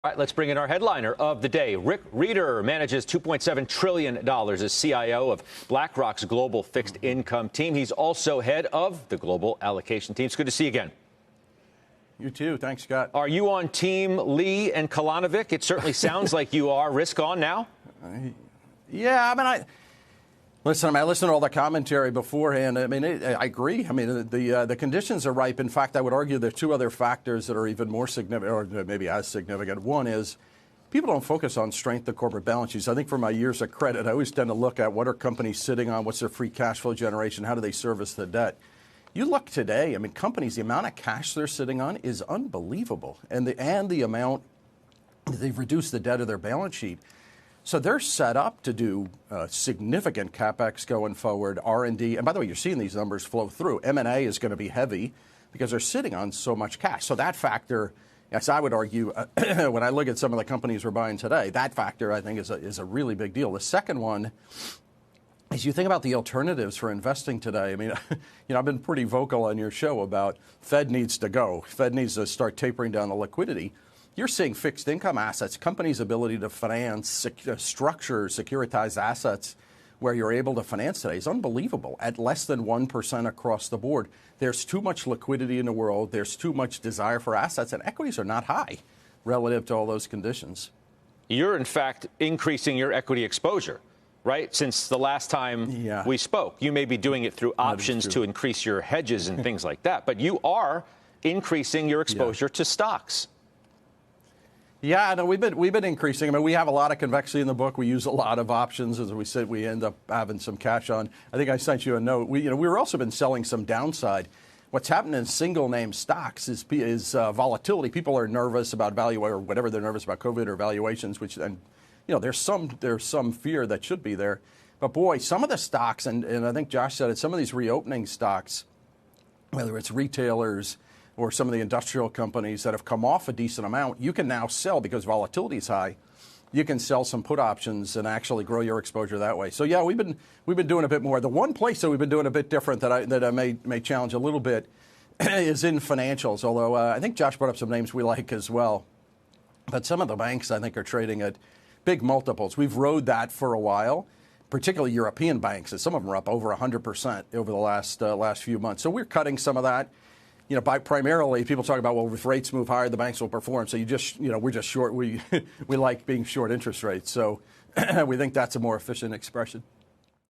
All right, let's bring in our headliner of the day. Rieder manages $2.7 trillion as CIO of BlackRock's global fixed income team. He's also head of the global allocation team. It's good to see you again. You too. Thanks, Scott. Are you on Team Lee and Kalanovic? It certainly sounds like you are. Risk on now? Yeah, I listened to all the commentary beforehand. I agree. The conditions are ripe. In fact, I would argue there are two other factors that are even more significant, or maybe as significant. One is people don't focus on strength of corporate balance sheets. I think for my years of credit, I always tend to look at what are companies sitting on, what's their free cash flow generation, how do they service the debt. You look today, companies, the amount of cash they're sitting on is unbelievable. And the amount they've reduced the debt of their balance sheet. So they're set up to do significant CapEx going forward, R&D. And by the way, you're seeing these numbers flow through. M&A is going to be heavy because they're sitting on so much cash. So that factor, yes, I would argue, when I look at some of the companies we're buying today, that factor, I think, is a really big deal. The second one, as you think about the alternatives for investing today, I've been pretty vocal on your show about Fed needs to go. Fed needs to start tapering down the liquidity. You're seeing fixed income assets, companies' ability to finance, structure, securitized assets where you're able to finance today is unbelievable at less than 1% across the board. There's too much liquidity in the world. There's too much desire for assets, and equities are not high relative to all those conditions. You're, in fact, increasing your equity exposure. Right? Since the last time we spoke, you may be doing it through options to increase your hedges and things like that. But you are increasing your exposure to stocks. Yeah, no, we've been increasing. We have a lot of convexity in the book. We use a lot of options. As we said, we end up having some cash on. I think I sent you a note. We've also been selling some downside. What's happened in single name stocks is volatility. People are nervous about valuation or whatever they're nervous about, COVID or valuations, there's some fear that should be there. But, boy, some of the stocks, and I think Josh said it, some of these reopening stocks, whether it's retailers or some of the industrial companies that have come off a decent amount, you can now sell because volatility is high. You can sell some put options and actually grow your exposure that way. So, yeah, we've been doing a bit more. The one place that we've been doing a bit different that I may challenge a little bit is in financials, although I think Josh brought up some names we like as well. But some of the banks, I think, are trading at big multiples. We've rode that for a while, particularly European banks. Some of them are up over 100% over the last few months. So we're cutting some of that. By primarily people talk about, well, if rates move higher, the banks will perform. So we're just short. We like being short interest rates. So we think that's a more efficient expression.